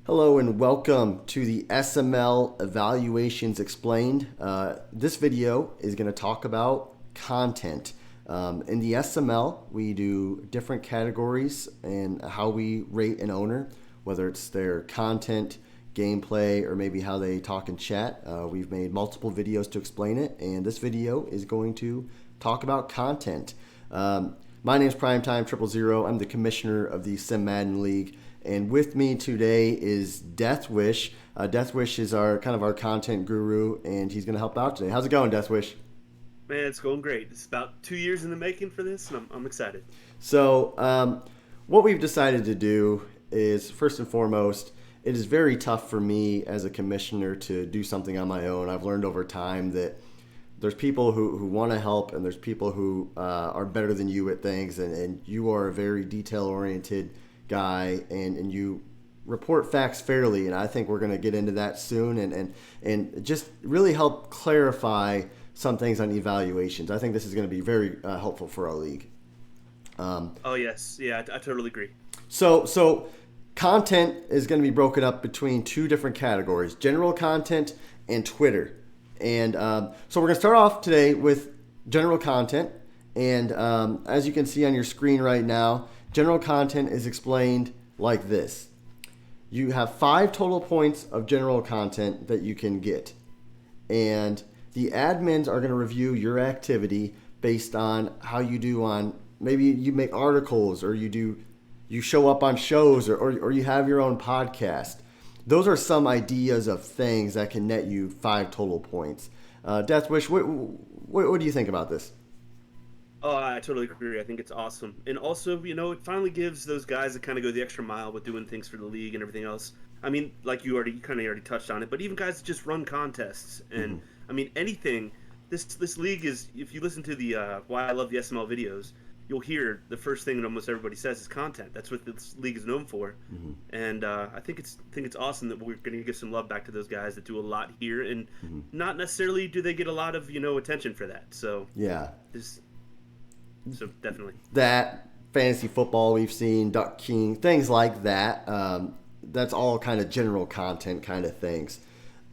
Hello and welcome to the SML Evaluations Explained. This video is going to talk about content. In the SML, we do different categories and how we rate an owner, whether it's their content, gameplay, or maybe how they talk and chat. We've made multiple videos to explain it, and this video is going to talk about content. My name is Primetime 000. I'm the commissioner of the Sim Madden League. And with me today is Deathwish. Deathwish is our content guru, and he's going to help out today. How's it going, Deathwish? Man, it's going great. It's about 2 years in the making for this, and I'm excited. So, what we've decided to do is, first and foremost, it is very tough for me as a commissioner to do something on my own. I've learned over time that there's people who want to help, and there's people who are better than you at things, and you are a very detail-oriented guy, and you report facts fairly, and I think we're going to get into that soon and just really help clarify some things on evaluations. I think this is going to be very helpful for our league. Oh yes, yeah, I totally agree. So content is going to be broken up between two different categories: general content and Twitter. And so we're going to start off today with general content, and as you can see on your screen right now, general content is explained like this. You have 5 total points of general content that you can get. And the admins are going to review your activity based on how you do on, maybe you make articles, or you show up on shows, or you have your own podcast. Those are some ideas of things that can net you 5 total points. Deathwish, what do you think about this? Oh, I totally agree. I think it's awesome, and also, it finally gives those guys that kind of go the extra mile with doing things for the league and everything else. I mean, like you already touched on it, but even guys that just run contests and I mean anything. This league is, if you listen to the Why I Love the SML videos, you'll hear the first thing that almost everybody says is content. That's what this league is known for, and I think it's awesome that we're going to give some love back to those guys that do a lot here, and not necessarily do they get a lot of attention for that. So Yeah. So definitely That fantasy football we've seen, Duck King, things like that. That's all kind of general content kind of things.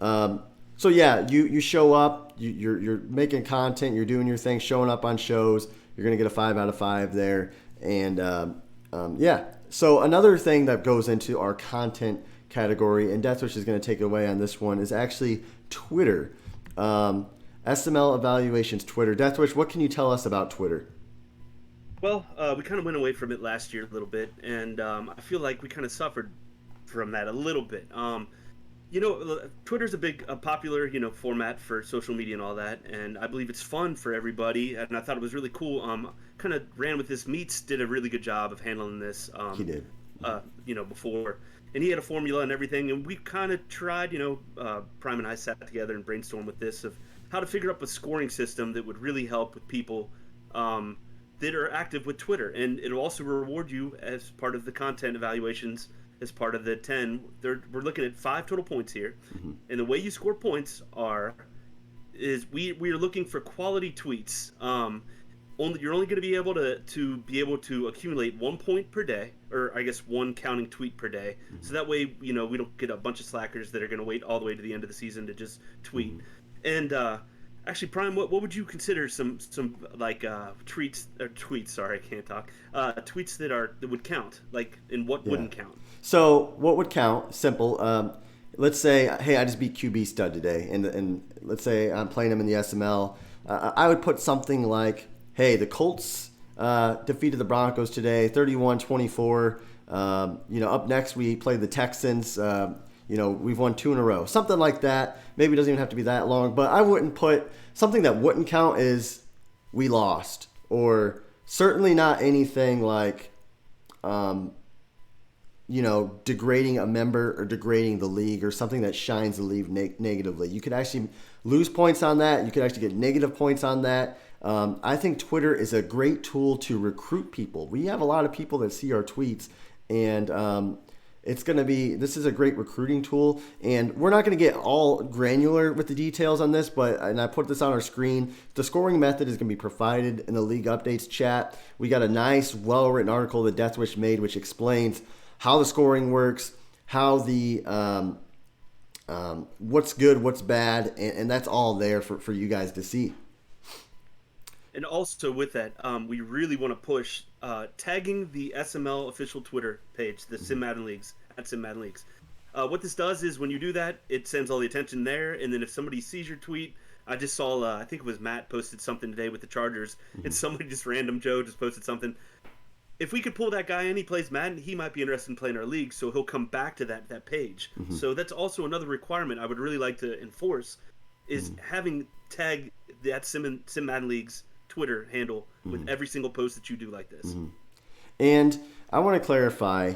So yeah, you show up, you're making content, you're doing your thing, showing up on shows. You're gonna get a 5 out of 5 there, and yeah. So another thing that goes into our content category, and Deathwish is gonna take away on this one, is actually Twitter. SML Evaluations Twitter. Deathwish, what can you tell us about Twitter? Well, we kind of went away from it last year a little bit, and I feel like we kind of suffered from that a little bit. Twitter's a popular, format for social media and all that, and I believe it's fun for everybody, and I thought it was really cool. Kind of ran with this. Meats did a really good job of handling this. He did. Before, and he had a formula and everything, and we kind of tried, Prime and I sat together and brainstormed with this of how to figure up a scoring system that would really help with people that are active with Twitter, and it'll also reward you as part of the content evaluations. As part of the 10, we're looking at 5 total points here, and the way you score points is we are looking for quality tweets. You're only going to be able to accumulate 1 point per day, or I guess 1 counting tweet per day. So that way, we don't get a bunch of slackers that are going to wait all the way to the end of the season to just tweet. And actually, Prime, what would you consider some like tweets? Sorry, I can't talk. Tweets that would count, like, and what wouldn't count? So what would count? Simple. Let's say, hey, I just beat QB Stud today, and let's say I'm playing him in the SML. I would put something like, hey, the Colts defeated the Broncos today, 31-24. Up next we play the Texans. We've won 2 in a row. Something like that. Maybe it doesn't even have to be that long, but I wouldn't put something that wouldn't count is we lost, or certainly not anything like, degrading a member or degrading the league, or something that shines the league negatively. You could actually lose points on that. You could actually get negative points on that. I think Twitter is a great tool to recruit people. We have a lot of people that see our tweets, and this is a great recruiting tool, and we're not going to get all granular with the details on this, and I put this on our screen. The scoring method is going to be provided in the league updates chat. We got a nice, well-written article that Deathwish made, which explains how the scoring works, how the what's good, what's bad, and that's all there for you guys to see. And also with that, we really want to push tagging the SML official Twitter page, the Sim Madden Leagues at Sim Madden Leagues. What this does is when you do that, it sends all the attention there, and then if somebody sees your tweet, I just saw, I think it was Matt posted something today with the Chargers, and somebody just random Joe just posted something. If we could pull that guy in, he plays Madden, he might be interested in playing our league, so he'll come back to that page. So that's also another requirement I would really like to enforce, is having tag that Sim Madden Leagues Twitter handle with every single post that you do like this. And I want to clarify,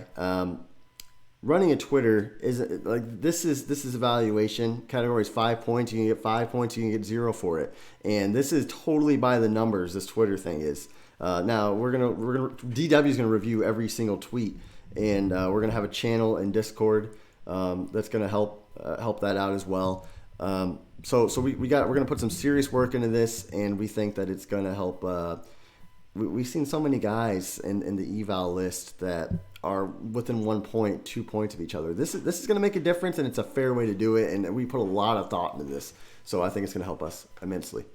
running a Twitter is like this is evaluation. Category is 5 points. You can get 5 points. You can get 0 for it. And this is totally by the numbers. This Twitter thing is. Now we're gonna DW is gonna review every single tweet, and we're gonna have a channel in Discord that's gonna help that out as well. So we're gonna put some serious work into this, and we think that it's gonna help. We've seen so many guys in the eval list that are within 1 point, 2 points of each other. This is gonna make a difference, and it's a fair way to do it. And we put a lot of thought into this, so I think it's gonna help us immensely.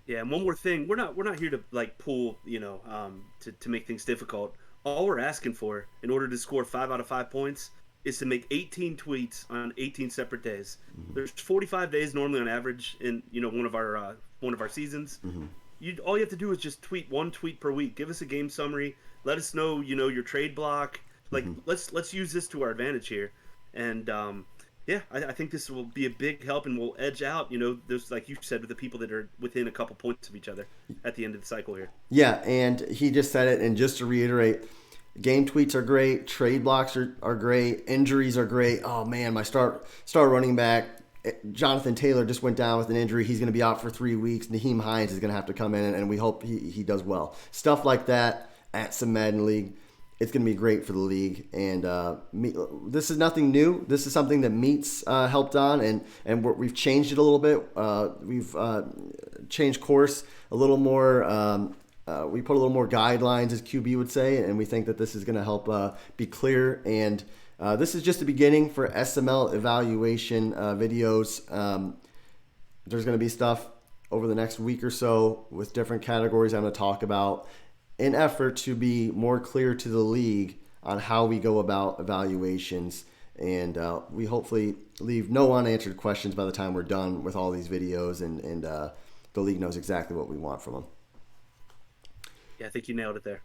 Yeah, and one more thing, we're not here to like pull, to make things difficult. All we're asking for in order to score 5 out of 5 points is to make 18 tweets on 18 separate days. There's 45 days normally on average in one of our seasons. All you have to do is just tweet one tweet per week. Give us a game summary. Let us know your trade block. Like let's use this to our advantage here. And yeah, I think this will be a big help, and will edge out, those, like you said, with the people that are within a couple points of each other at the end of the cycle here. Yeah, and he just said it, and just to reiterate, game tweets are great, trade blocks are great, injuries are great. Oh man, my star running back, Jonathan Taylor, just went down with an injury. He's going to be out for 3 weeks. Naheem Hines is going to have to come in, and we hope he does well. Stuff like that at some Madden League. It's going to be great for the league, and this is nothing new. This is something that Meats helped on, and we've changed it a little bit. We've changed course a little more. We put a little more guidelines, as QB would say, and we think that this is going to help be clear. And this is just the beginning for SML evaluation videos. There's going to be stuff over the next week or so with different categories I'm going to talk about, in effort to be more clear to the league on how we go about evaluations. And we hopefully leave no unanswered questions by the time we're done with all these videos, and the league knows exactly what we want from them. Yeah, I think you nailed it there.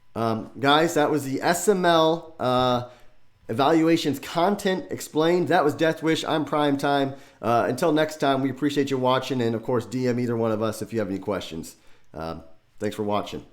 Guys, that was the SML evaluations content explained. That was Death Wish. I'm Prime Time. Until next time, we appreciate you watching, and of course, DM either one of us if you have any questions. Thanks for watching.